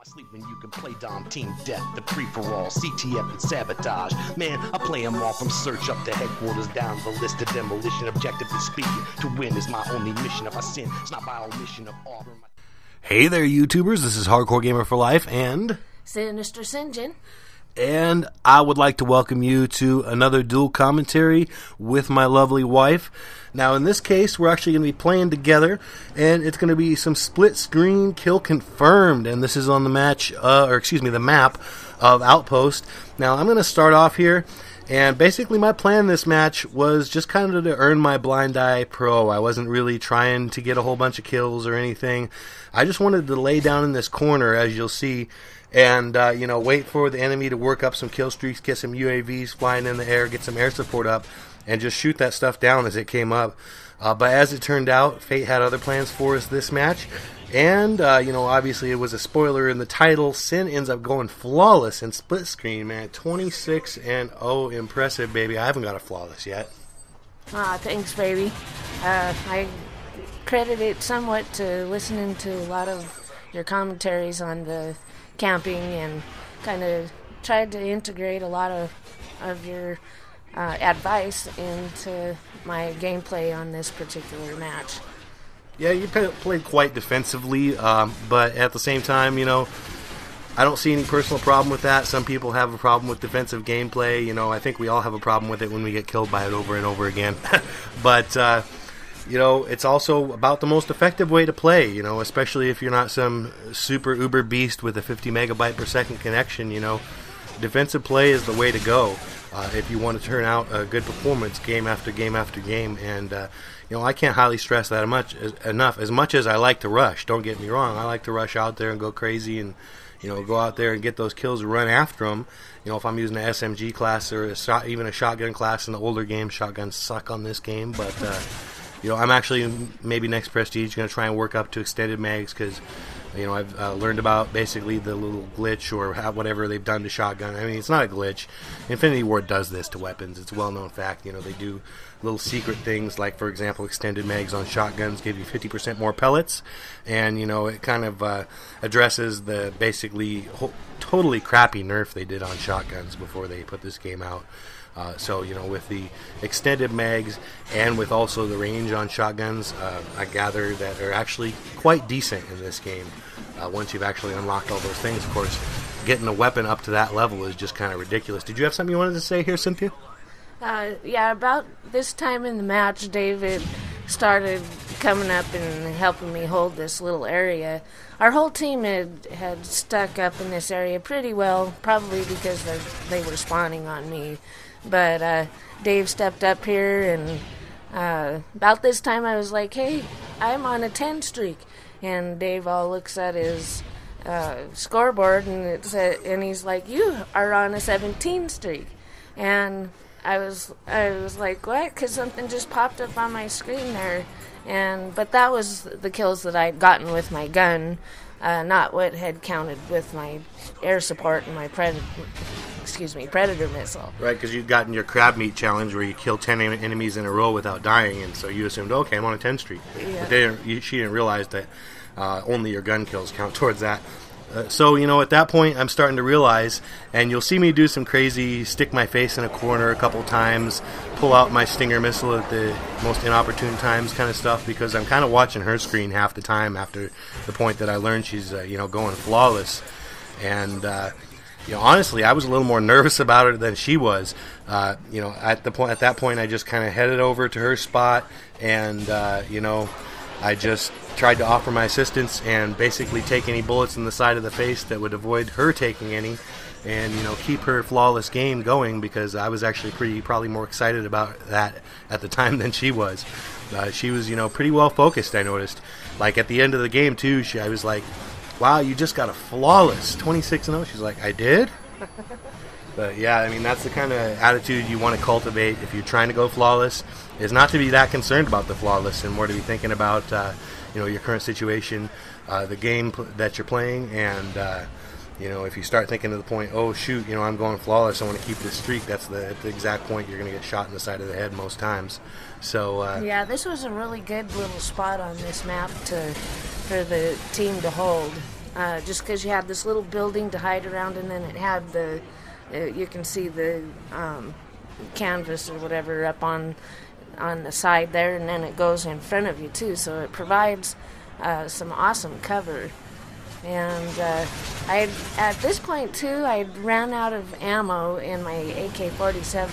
I sleep when you can play Dom Team Death, the free-for-all, CTF and sabotage. Man, I play them all from search up to headquarters, down the list of demolition. Objectively speaking, to win is my only mission. If I sin, it's not by omission of offering my... Hey there, YouTubers. This is Hardcore Gamer for Life and... Sinister Sinjin. And I would like to welcome you to another dual commentary with my lovely wife. Now, in this case, we're actually going to be playing together, and it's going to be some split screen kill confirmed, and this is on the the map of Outpost. Now, I'm going to start off here, and basically my plan in this match was just kind of to earn my Blind Eye Pro. I wasn't really trying to get a whole bunch of kills or anything. I just wanted to lay down in this corner, as you'll see, and wait for the enemy to work up some kill streaks, get some UAVs flying in the air, get some air support up, and just shoot that stuff down as it came up. But as it turned out, Fate had other plans for us this match, and obviously it was a spoiler in the title. Sin ends up going flawless in split screen, man. 26-0, impressive, baby. I haven't got a flawless yet. Thanks, baby. I credit it somewhat to listening to a lot of your commentaries on the camping and kind of tried to integrate a lot of your advice into my gameplay on this particular match. Yeah, you played quite defensively, but at the same time, I don't see any personal problem with that. Some people have a problem with defensive gameplay. I think we all have a problem with it when we get killed by it over and over again. But it's also about the most effective way to play, especially if you're not some super uber beast with a 50 megabyte per second connection. Defensive play is the way to go if you want to turn out a good performance game after game after game. And I can't highly stress that enough. As much as I like to rush, don't get me wrong, I like to rush out there and go crazy and go out there and get those kills and run after them. If I'm using an SMG class or even a shotgun class in the older games, shotguns suck on this game, but I'm actually, maybe next Prestige, going to try and work up to extended mags because, I've learned about basically the little glitch or whatever they've done to shotgun. I mean, it's not a glitch. Infinity Ward does this to weapons. It's a well-known fact. They do little secret things like, for example, extended mags on shotguns give you 50% more pellets. And, it kind of addresses the basically totally crappy nerf they did on shotguns before they put this game out. With the extended mags and with also the range on shotguns, I gather that are actually quite decent in this game. Once you've actually unlocked all those things, of course, getting a weapon up to that level is just kind of ridiculous. Did you have something you wanted to say here, Cynthia? About this time in the match, David started coming up and helping me hold this little area. Our whole team had stuck up in this area pretty well, probably because they were spawning on me. But Dave stepped up here, and about this time I was like, hey, I'm on a 10 streak. And Dave all looks at his scoreboard, and he's like, you are on a 17 streak. And I was like, what? Because something just popped up on my screen there. But that was the kills that I'd gotten with my gun, not what had counted with my air support and my Predator missile. Right, because you'd gotten your crab meat challenge where you kill 10 enemies in a row without dying, and so you assumed, okay, I'm on a 10 streak. Yeah. But she didn't realize that only your gun kills count towards that. At that point, I'm starting to realize, and you'll see me do some crazy stick my face in a corner a couple times, pull out my Stinger missile at the most inopportune times kind of stuff, because I'm kind of watching her screen half the time after the point that I learned she's, going flawless. And, honestly, I was a little more nervous about it than she was. At that point, I just kind of headed over to her spot, and, I just tried to offer my assistance and basically take any bullets in the side of the face that would avoid her taking any, and keep her flawless game going, because I was actually probably more excited about that at the time than she was. She was pretty well focused, I noticed. Like at the end of the game too, I was like, wow, you just got a flawless 26-0. She's like, I did? But yeah, I mean, that's the kind of attitude you want to cultivate if you're trying to go flawless, is not to be that concerned about the flawless and more to be thinking about your current situation, the game that you're playing, and if you start thinking to the point, oh shoot, I'm going flawless, I want to keep this streak, that's the exact point you're going to get shot in the side of the head most times. So yeah, this was a really good little spot on this map for the team to hold. just because you had this little building to hide around, and then it had you can see the canvas or whatever up on the side there, and then it goes in front of you too, so it provides some awesome cover. And at this point too, I ran out of ammo in my AK-47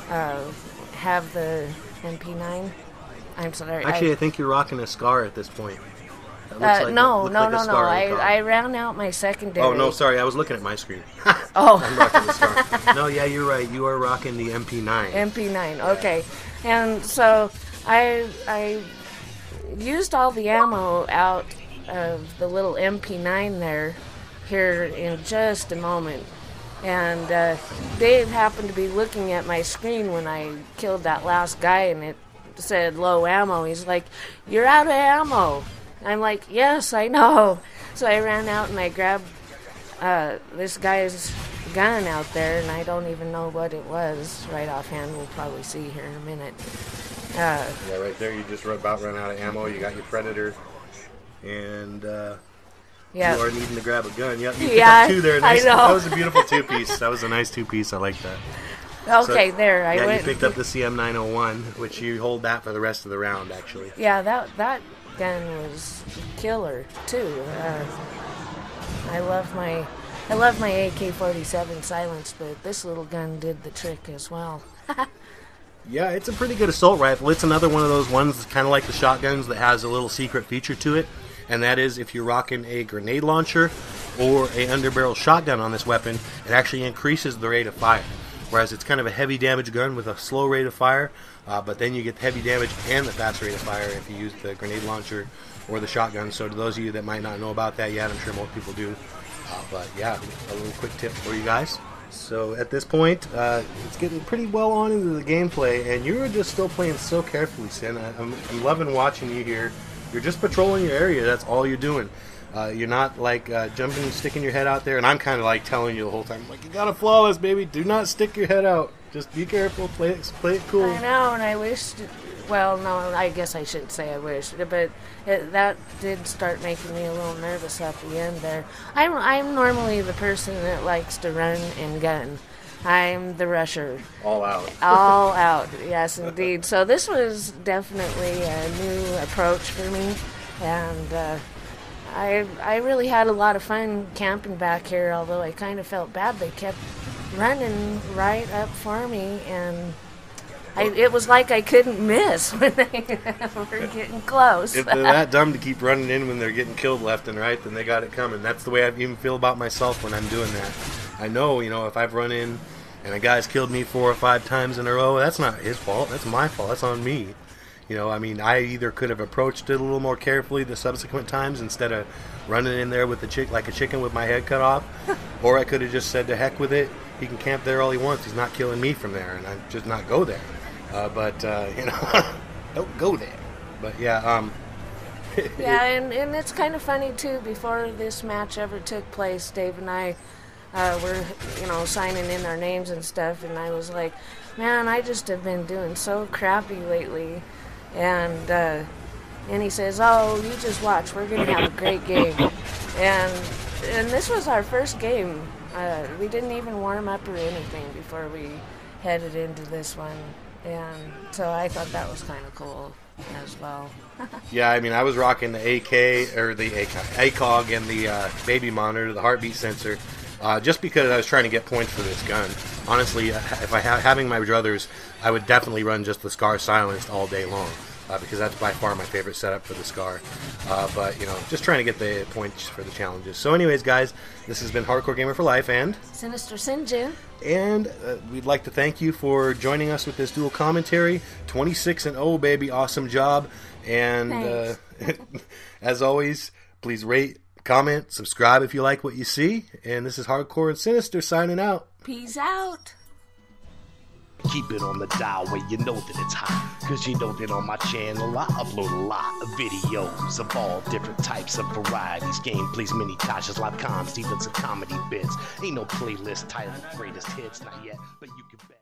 and have the MP9. I'm sorry. Actually, I think you're rocking a SCAR at this point. No. I ran out my secondary. Oh, no, sorry. I was looking at my screen. Oh. I'm rocking the SCAR. No, yeah, you're right. You are rocking the MP9. MP9, okay. And so I used all the ammo out of the little MP9 there here in just a moment. And Dave happened to be looking at my screen when I killed that last guy, and it said low ammo. He's like, "You're out of ammo." I'm like, "Yes, I know." So I ran out and I grabbed this guy's gun out there, and I don't even know what it was right offhand. We'll probably see here in a minute. Yeah, right there. You just about run out of ammo. You got your Predator, and you are needing to grab a gun. Yep, you picked up two there. Nice. I know. That was a beautiful two-piece. That was a nice two-piece. I like that. Okay, so, there. I went. You picked up the CM901, which you hold that for the rest of the round, actually. Yeah, that gun was killer too. I love my AK-47 silenced, but this little gun did the trick as well. Yeah, it's a pretty good assault rifle. It's another one of those ones that's kind of like the shotguns that has a little secret feature to it, and that is if you're rocking a grenade launcher or a underbarrel shotgun on this weapon, it actually increases the rate of fire. Whereas it's kind of a heavy damage gun with a slow rate of fire, but then you get the heavy damage and the fast rate of fire if you use the grenade launcher or the shotgun. So to those of you that might not know about that yet, I'm sure most people do. But yeah, a little quick tip for you guys. So at this point, it's getting pretty well on into the gameplay, and you're just still playing so carefully, Sin. I'm loving watching you here. You're just patrolling your area. That's all you're doing. You're not like jumping and sticking your head out there, and I'm kind of like telling you the whole time, like, you got a flawless, baby. Do not stick your head out. Just be careful. Play it cool. I know, and I wish. Well, no, I guess I shouldn't say I wish, but that did start making me a little nervous at the end there. I'm normally the person that likes to run and gun. I'm the rusher. All out. All out, yes, indeed. So this was definitely a new approach for me, and I really had a lot of fun camping back here, although I kind of felt bad. They kept running right up for me, and it was like I couldn't miss when they were getting close. If they're that dumb to keep running in when they're getting killed left and right, then they got it coming. That's the way I even feel about myself when I'm doing that. I know, if I've run in and a guy's killed me 4 or 5 times in a row, that's not his fault. That's my fault. That's on me. I either could have approached it a little more carefully the subsequent times instead of running in there with like a chicken with my head cut off, or I could have just said to heck with it. He can camp there all he wants. He's not killing me from there, and I just not go there. Don't go there. But yeah, yeah, and it's kind of funny too. Before this match ever took place, Dave and I were signing in our names and stuff, and I was like, man, I just have been doing so crappy lately. And he says, oh, you just watch. We're going to have a great game. And this was our first game. We didn't even warm up or anything before we headed into this one. And so I thought that was kind of cool as well. Yeah, I was rocking the ACOG and the baby monitor, the heartbeat sensor, just because I was trying to get points for this gun. Honestly, if I having my druthers, I would definitely run just the SCAR silenced all day long, because that's by far my favorite setup for the SCAR. But just trying to get the points for the challenges. So anyways, guys, this has been Hardcore Gamer for Life and Sinister Sinjin. And we'd like to thank you for joining us with this dual commentary. 26-0, baby. Awesome job. And as always, please rate, comment, subscribe if you like what you see. And this is Hardcore and Sinister signing out. Peace out. Keep it on the dial where you know that it's hot. Cause you know that on my channel I upload a lot of videos of all different types of varieties. Gameplays, mini-tashes, live comms, even some comedy bits. Ain't no playlist titled Greatest Hits, not yet, but you can bet.